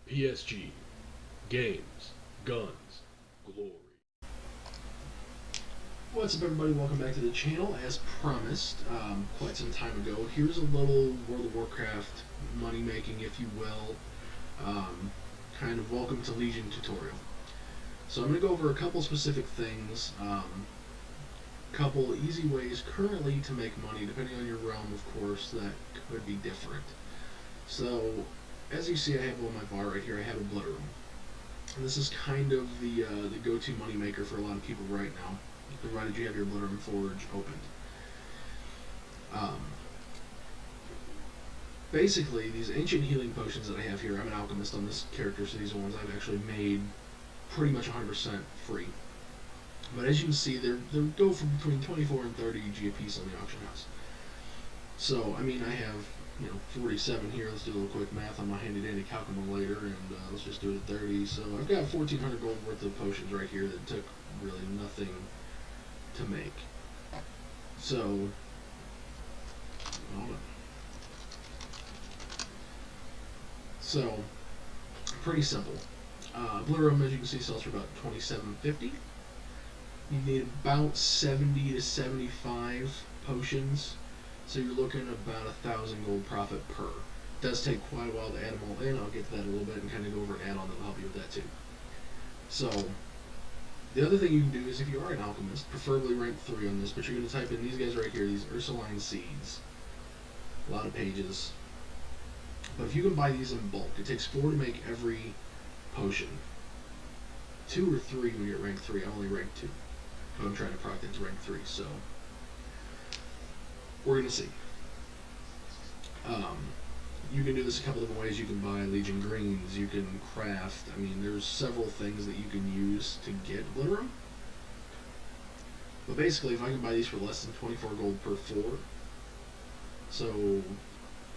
PSG, games, guns, glory. What's up, everybody? Welcome back to the channel. As promised, quite some time ago, here's a little World of Warcraft money making, if you will, kind of welcome to Legion tutorial. So I'm going to go over a couple specific things, couple easy ways currently to make money, depending on your realm, of course, that could be different. So, as you see, I have on my bar right here, I have a Blood Room. And this is kind of the go-to money maker for a lot of people right now, provided you have your Blood Room Forge opened. Basically, these ancient healing potions that I have here, I'm an alchemist on this character, so these are ones I've actually made pretty much 100% free. But as you can see, they go from between 24 and 30 G a piece on the auction house. So, I mean, I have 47 here. Let's do a little quick math on my handy dandy calculator, and let's just do it at 30. So I've got 1,400 gold worth of potions right here that took really nothing to make. So, hold on. So, pretty simple. Blood Room, as you can see, sells for about $27.50. You need about 70 to 75 potions, so you're looking at about 1,000 gold profit per. It does take quite a while to add them all in. I'll get to that a little bit and kind of go over an add-on that will help you with that too. So, the other thing you can do is, if you are an alchemist, preferably rank 3 on this, but you're going to type in these guys right here, these Ursuline Seeds. A lot of pages. But if you can buy these in bulk, it takes 4 to make every potion. 2 or 3 when you're at rank 3. I'm only rank 2. But I'm trying to proc into rank 3, so we're going to see. You can do this a couple different ways. You can buy Legion Greens, you can craft. I mean, there's several things that you can use to get Blood Room. But basically, if I can buy these for less than 24 gold per 4, so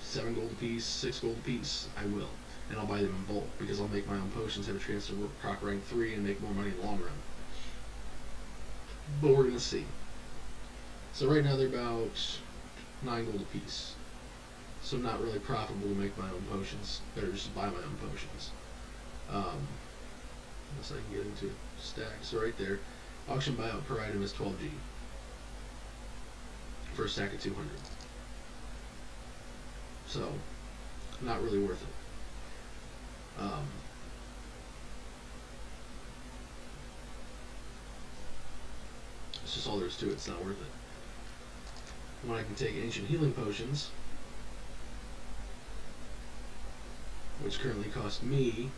7 gold a piece, 6 gold a piece, I will. And I'll buy them in bulk, because I'll make my own potions, have a chance to proc rank 3, and make more money in the long run. But we're going to see. So right now they're about 9 gold a piece. So not really profitable to make my own potions. Better just buy my own potions. Unless I can get into stack. So right there, auction buyout per item is 12G. For a stack of 200. So, not really worth it. It's just all there is to it. It's not worth it. When I can take ancient healing potions, which currently cost me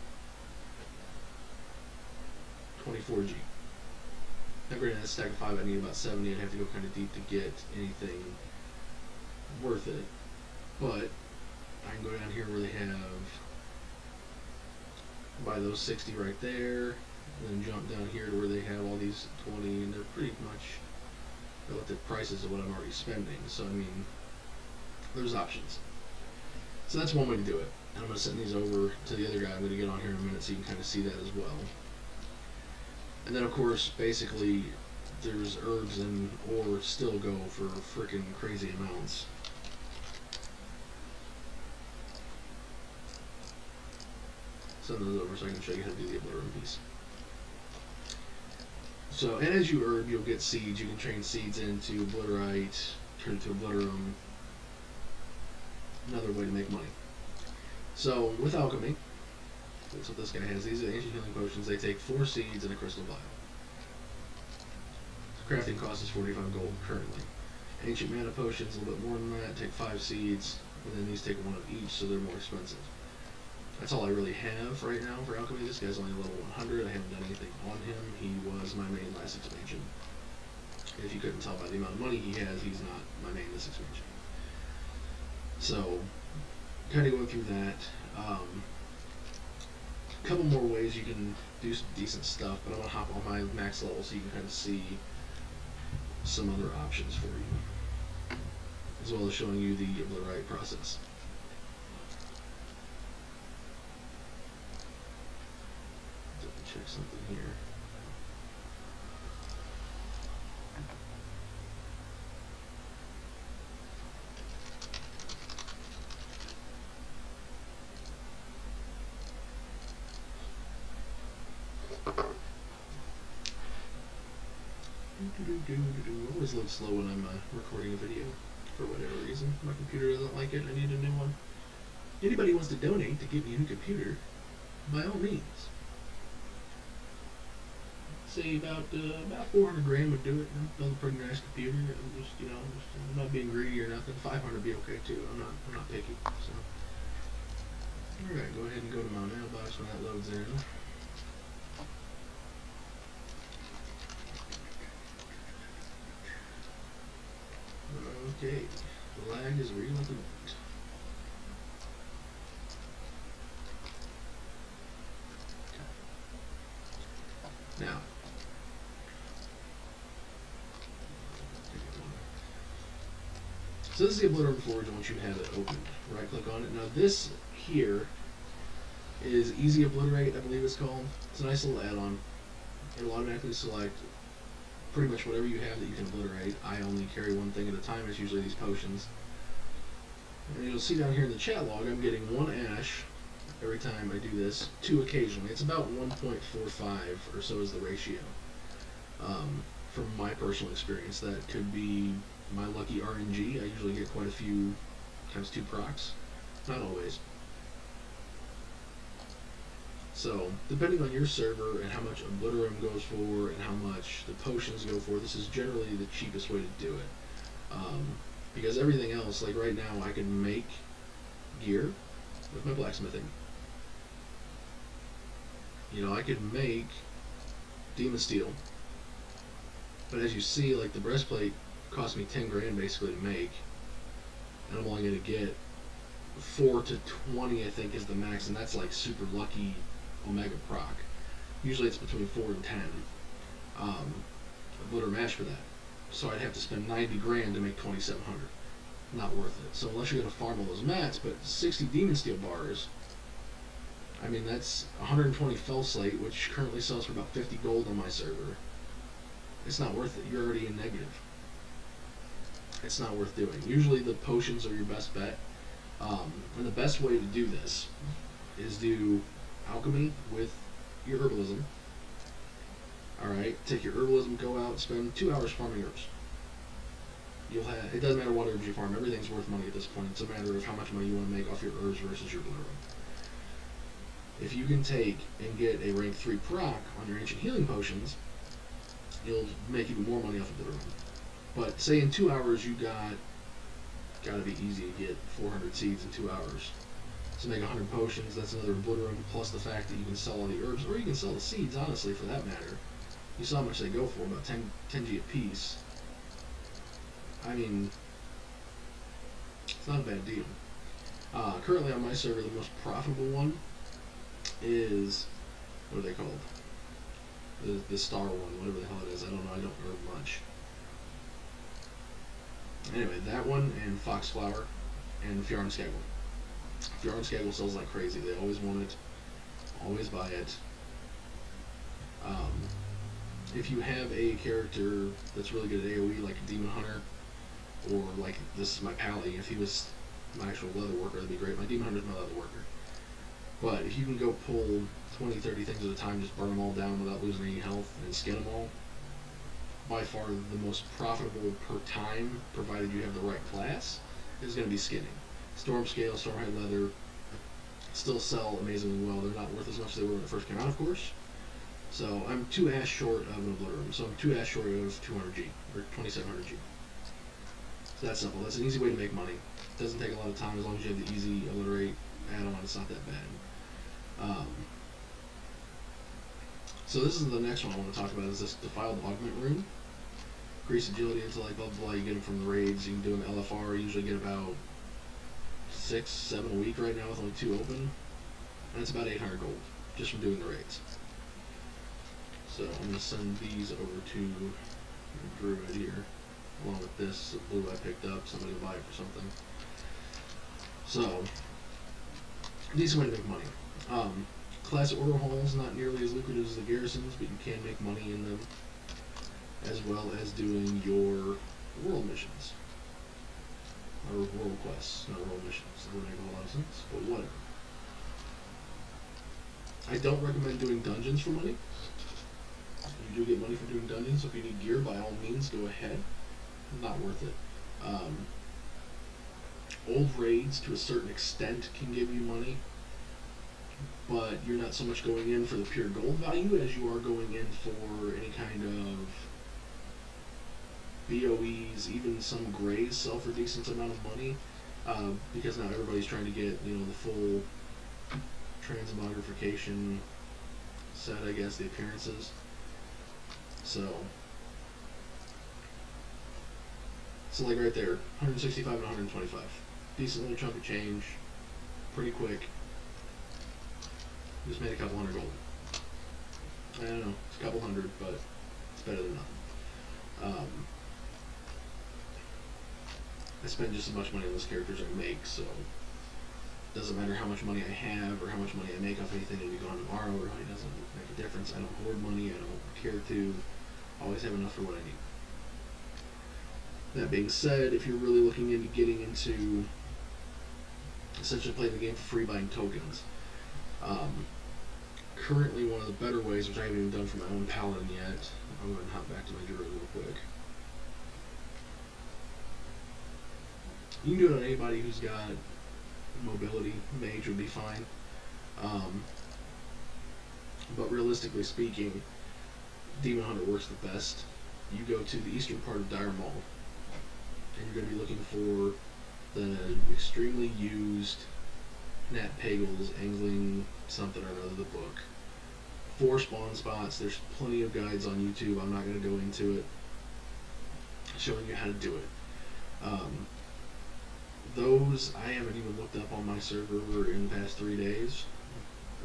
24G. Now granted, a stack of 5 I need about 70. I'd have to go kind of deep to get anything worth it. But I can go down here where they have, buy those 60 right there, and then jump down here to where they have all these 20, and they're pretty much relative prices of what I'm already spending. So I mean, there's options. So that's one way to do it. And I'm going to send these over to the other guy I'm going to get on here in a minute so you can kind of see that as well. And then of course, basically, there's herbs and ore still go for freaking crazy amounts. Send those over so I can show you how to do the Blood Room piece. So, and as you herb, you'll get seeds. You can train seeds into Bloodrite, turn it to a Blood Room. Another way to make money. So, with alchemy, that's what this guy has. These are ancient healing potions. They take 4 seeds and a crystal vial. The crafting cost is 45 gold currently. Ancient mana potions, a little bit more than that, take 5 seeds, and then these take 1 of each, so they're more expensive. That's all I really have right now for alchemy. This guy's only level 100. I haven't done anything on him. He was my main last expansion. If you couldn't tell by the amount of money he has, he's not my main this expansion. So, kind of going through that. A couple more ways you can do some decent stuff, but I'm going to hop on my max level so you can kind of see some other options for you, as well as showing you the Bloodrite process. Check something here. Always loads slow when I'm recording a video for whatever reason. My computer doesn't like it. I need a new one. Anybody wants to donate to get me a new computer, by all means. Say about 400 grand would do it. Build a pretty nice computer. I'm just I'm not being greedy or nothing. 500 would be okay too. I'm not picky. So, all right, go ahead and go to my mailbox when that loads in. Okay, the lag is real at the moment. Now, so this is the Obliterate Forge once you have it opened. Right click on it. Now this here is Easy Obliterate, I believe it's called. It's a nice little add-on. It'll automatically select pretty much whatever you have that you can obliterate. I only carry one thing at a time. It's usually these potions. And you'll see down here in the chat log, I'm getting 1 ash every time I do this, 2 occasionally. It's about 1.45 or so is the ratio. From my personal experience, that could be my lucky RNG. I usually get quite a few times 2 procs. Not always. So, depending on your server and how much Obliterum goes for and how much the potions go for, this is generally the cheapest way to do it. Because everything else, like right now, I can make gear with my blacksmithing. I could make demon steel. But as you see, like the breastplate cost me 10 grand basically to make. And I'm only going to get 4 to 20, I think, is the max. And that's like super lucky Omega proc. Usually it's between 4 and 10. Obliter mash for that. So I'd have to spend 90 grand to make 2,700. Not worth it. So unless you're going to farm all those mats, but 60 demon steel bars, I mean that's 120 fell slate, which currently sells for about 50 gold on my server. It's not worth it. You're already in negative. It's not worth doing. Usually the potions are your best bet. And the best way to do this is do alchemy with your herbalism. Alright, take your herbalism, go out, spend 2 hours farming herbs. It doesn't matter what herbs you farm, everything's worth money at this point. It's a matter of how much money you want to make off your herbs versus your blue. If you can take and get a rank 3 proc on your ancient healing potions, you'll make even more money off of the room. But say in 2 hours you gotta be easy to get 400 seeds in 2 hours. So make 100 potions, that's another obliterum, plus the fact that you can sell all the herbs, or you can sell the seeds, honestly, for that matter. You saw how much they go for, about 10G a piece. I mean, it's not a bad deal. Currently on my server, the most profitable one is, what are they called? The star one, whatever the hell it is. I don't know, I don't herb much. Anyway, that one and Foxflower and Fjarnskagel. Fjarnskagel sells like crazy. They always want it, always buy it. If you have a character that's really good at AoE, like a Demon Hunter, or like this is my Pally, if he was my actual leather worker, that'd be great. My Demon Hunter's my leather worker. But if you can go pull 20, 30 things at a time, just burn them all down without losing any health, and skin them all, by far the most profitable per time, provided you have the right class, is going to be skinning. Stormscale, Stormhide Leather still sell amazingly well. They're not worth as much as they were when it first came out, of course. So I'm 2 ash short of an Obliterum. So I'm 2 ash short of 200G, or 2700G. So that's simple. That's an easy way to make money. It doesn't take a lot of time as long as you have the easy Obliterate add-on. It's not that bad. So this is the next one I want to talk about, is this Defiled Augment Rune. Increase agility, intellect, blah, blah, blah. You get them from the raids. You can do them LFR. You usually get about 6, 7 a week right now with only 2 open. And it's about 800 gold just from doing the raids. So I'm going to send these over to Druid here, along with this blue I picked up. Somebody will buy it for something. So, decent way to make money. Class order halls, not nearly as lucrative as the garrisons, but you can make money in them, as well as doing your world missions. Or world quests, not world missions. That would make a lot of sense, but whatever. I don't recommend doing dungeons for money. You You do get money for doing dungeons, so if you need gear, by all means, go ahead. Not worth it. Old raids, to a certain extent, can give you money, but you're not so much going in for the pure gold value as you are going in for any kind of BOEs. Even some grays sell for a decent amount of money, because now everybody's trying to get, you know, the full transmogrification set, I guess, the appearances. So like right there, 165 and 125. Decent little chunk of change, pretty quick. Just made a couple hundred gold. I don't know, it's a couple hundred, but it's better than nothing. I spend just as much money on those characters I make, so it doesn't matter how much money I have or how much money I make off anything that'll be gone tomorrow. It really doesn't make a difference. I don't hoard money, I don't care to. Always have enough for what I need. That being said, if you're really looking into getting into essentially playing the game for free, buying tokens, currently one of the better ways, which I haven't even done for my own paladin yet, I'm going to hop back to my druid real quick. You can do it on anybody who's got mobility. Mage would be fine. But realistically speaking, Demon Hunter works the best. You go to the eastern part of Dire Maul, and you're going to be looking for the extremely used Nat Pagel's Angling something or another, the book. 4 spawn spots. There's plenty of guides on YouTube. I'm not going to go into it, showing you how to do it. Those I haven't even looked up on my server in the past 3 days,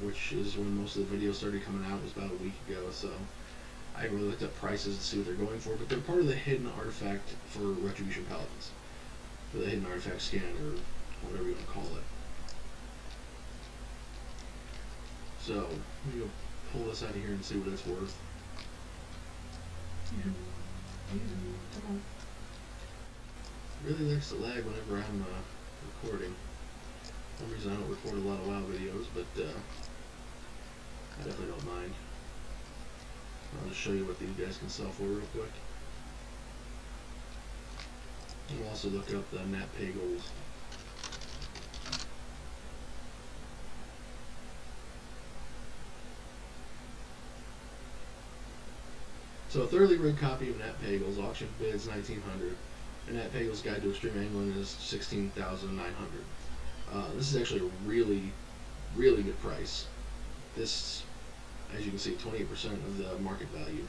which is when most of the videos started coming out. It was about a week ago, so I haven't really looked up prices to see what they're going for, but they're part of the hidden artifact for Retribution Paladins, for the hidden artifact scan, or whatever you want to call it. So let me go pull this out of here and see what it's worth. Really likes to lag whenever I'm recording. For some reason I don't record a lot of WoW videos, but I definitely don't mind. I'll just show you what these guys can sell for real quick. We'll also look up the Nat Pagel's. So a thoroughly rigged copy of Nat Pagel's, auction bids 1900. And Nat Pagel's Guide to Extreme Angling is 16,900. This is actually a really, really good price. This, as you can see, 28% of the market value.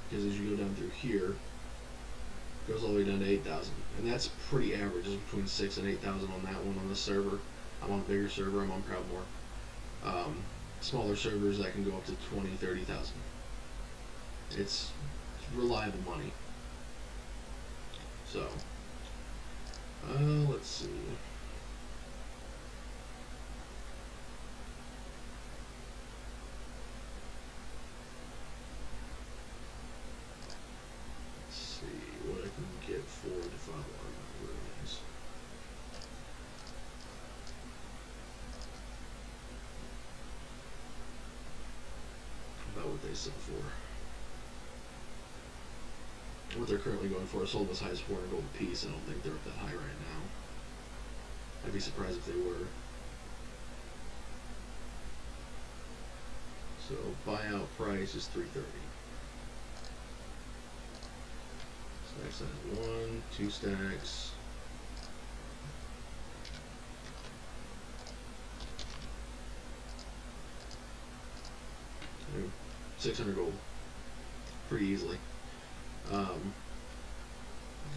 Because as you go down through here, it goes all the way down to 8,000, and that's pretty average. It's between 6,000 and 8,000 on that one on this server. I'm on a bigger server. I'm on Proudmoore. Smaller servers that can go up to 20,000, 30,000. It's reliable money. So, let's see. Let's see what I can get for Defile Armor Ruins. About what they sell for. What they're currently going for is sold as high as 400 gold a piece. I don't think they're up that high right now. I'd be surprised if they were. So buyout price is 330. Stack size 1, 2 stacks. Okay. 600 gold. Pretty easily. I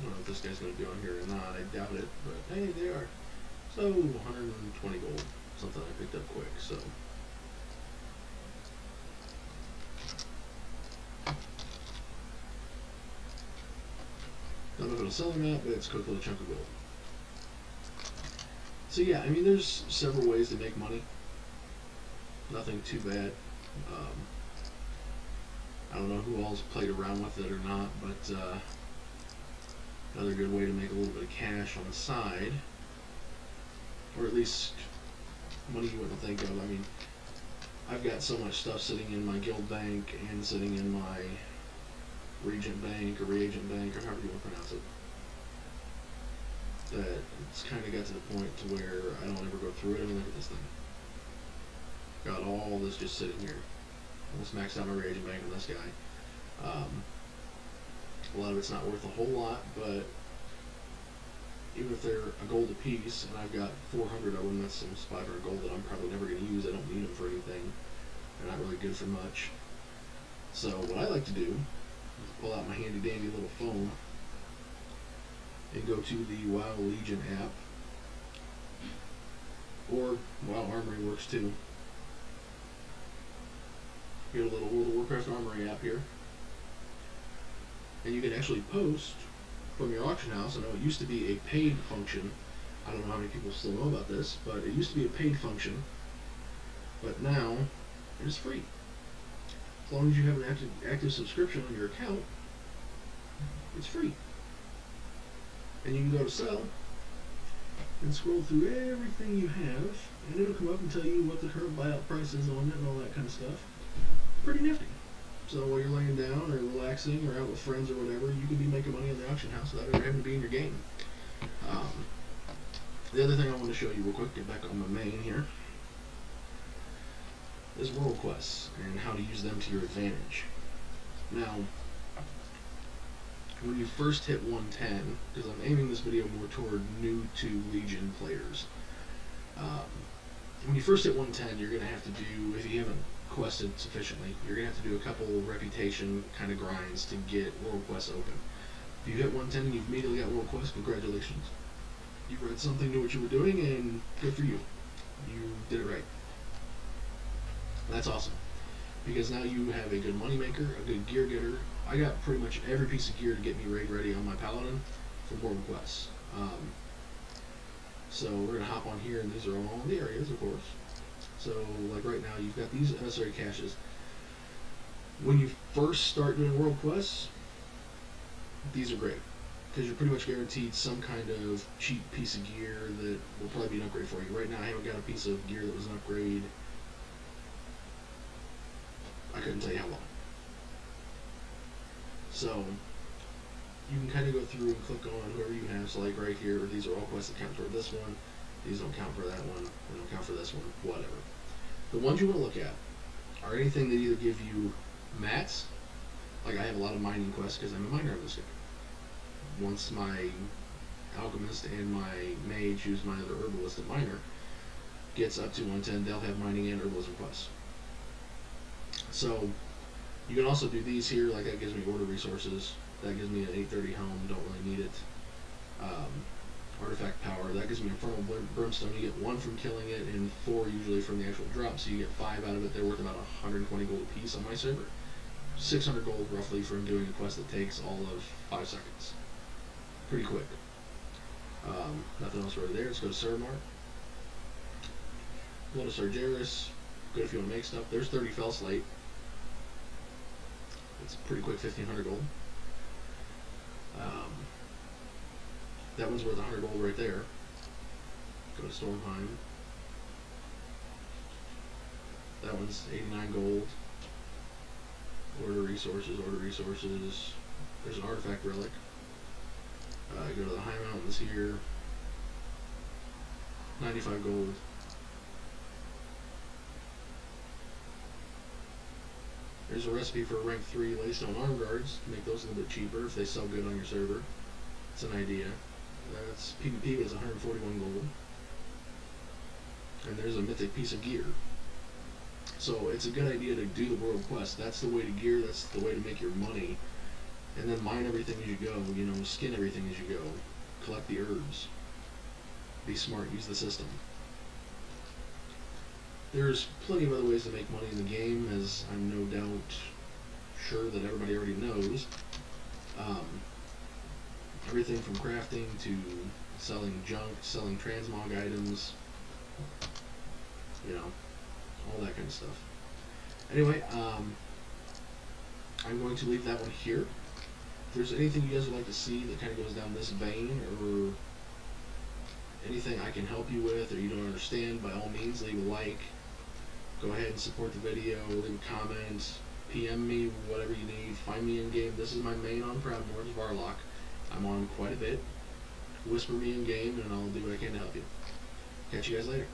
don't know if this guy's going to be on here or not. I doubt it, but hey, they are. So 120 gold, something I picked up quick. So don't know if it'll sell or not, but it's a quick little chunk of gold. So yeah, I mean, there's several ways to make money. Nothing too bad. I don't know who all's played around with it or not, but another good way to make a little bit of cash on the side, or at least money you wouldn't think of. I mean, I've got so much stuff sitting in my guild bank and sitting in my regent bank or reagent bank or however you want to pronounce it, that it's kind of got to the point to where I don't ever go through it. I mean, look at this thing. Got all this just sitting here. Almost maxed out my reagent bank on this guy. A lot of it's not worth a whole lot, but even if they're a gold a piece, and I've got 400 of them, that's almost 500 gold that I'm probably never going to use. I don't need them for anything. They're not really good for much. So what I like to do is pull out my handy dandy little phone and go to the WoW Legion app, or WoW Armory works too. Get a little World of Warcraft Armory app here, and you can actually post from your auction house. I know it used to be a paid function. I don't know how many people still know about this, but it used to be a paid function, but now it is free. As long as you have an active subscription on your account, it's free. And you can go to sell and scroll through everything you have, and it'll come up and tell you what the current buyout price is on it and all that kind of stuff. Pretty nifty. So while you're laying down or relaxing or out with friends or whatever, you can be making money on the auction house without ever having to be in your game. The other thing I want to show you real quick, get back on my main here, is world quests and how to use them to your advantage. Now, when you first hit 110, because I'm aiming this video more toward new to Legion players, when you first hit 110, you're going to have to do, if you haven't quested sufficiently, you're going to have to do a couple reputation kind of grinds to get world quests open. If you hit 110 and you've immediately got world quests, congratulations. You read something, knew what you were doing, and good for you. You did it right. That's awesome, because now you have a good moneymaker, a good gear getter. I got pretty much every piece of gear to get me raid ready on my paladin for world quests. So we're going to hop on here, and these are all the areas, of course. So like right now, you've got these emissary caches. When you first start doing world quests, these are great, because you're pretty much guaranteed some kind of cheap piece of gear that will probably be an upgrade for you. Right now I haven't got a piece of gear that was an upgrade. I couldn't tell you how long. So you can kind of go through and click on whoever you have. So like right here, these are all quests that count toward this one. These don't count for that one. They don't count for this one. Whatever. The ones you want to look at are anything that either give you mats. Like I have a lot of mining quests because I'm a miner of this guy. Once my alchemist and my mage, who's my other herbalist and miner, gets up to 110, they'll have mining and herbalism quests. So you can also do these here. Like that gives me order resources. That gives me an 830 helm. Don't really need it. Artifact power. That gives me infernal brimstone. You get 1 from killing it and 4 usually from the actual drop. So you get 5 out of it. They're worth about 120 gold a piece on my server. 600 gold roughly from doing a quest that takes all of 5 seconds. Pretty quick. Nothing else right there. Let's go to Suramar. Go to Sargeras. Good if you want to make stuff. There's 30 fell slate. It's pretty quick, 1500 gold. That one's worth 100 gold right there. Go to Stormheim. That one's 89 gold. Order resources, order resources. There's an artifact relic. Go to the High Mountains here. 95 gold. There's a recipe for rank 3 Laystone Arm Guards to make those a little bit cheaper if they sell good on your server. It's an idea. That's PvP, is 141 gold. And there's a mythic piece of gear. So it's a good idea to do the world quest. That's the way to gear, that's the way to make your money. And then mine everything as you go, you know, skin everything as you go. Collect the herbs. Be smart, use the system. There's plenty of other ways to make money in the game, as I'm no doubt sure that everybody already knows. Everything from crafting to selling junk, selling transmog items, you know, all that kind of stuff. Anyway, I'm going to leave that one here. If there's anything you guys would like to see that kind of goes down this vein, or anything I can help you with, or you don't understand, by all means leave a like. Go ahead and support the video, leave a comment, PM me, whatever you need. Find me in game. This is my main on Proudmoore, Varlock. I'm on quite a bit. Whisper me in game, and I'll do what I can to help you. Catch you guys later.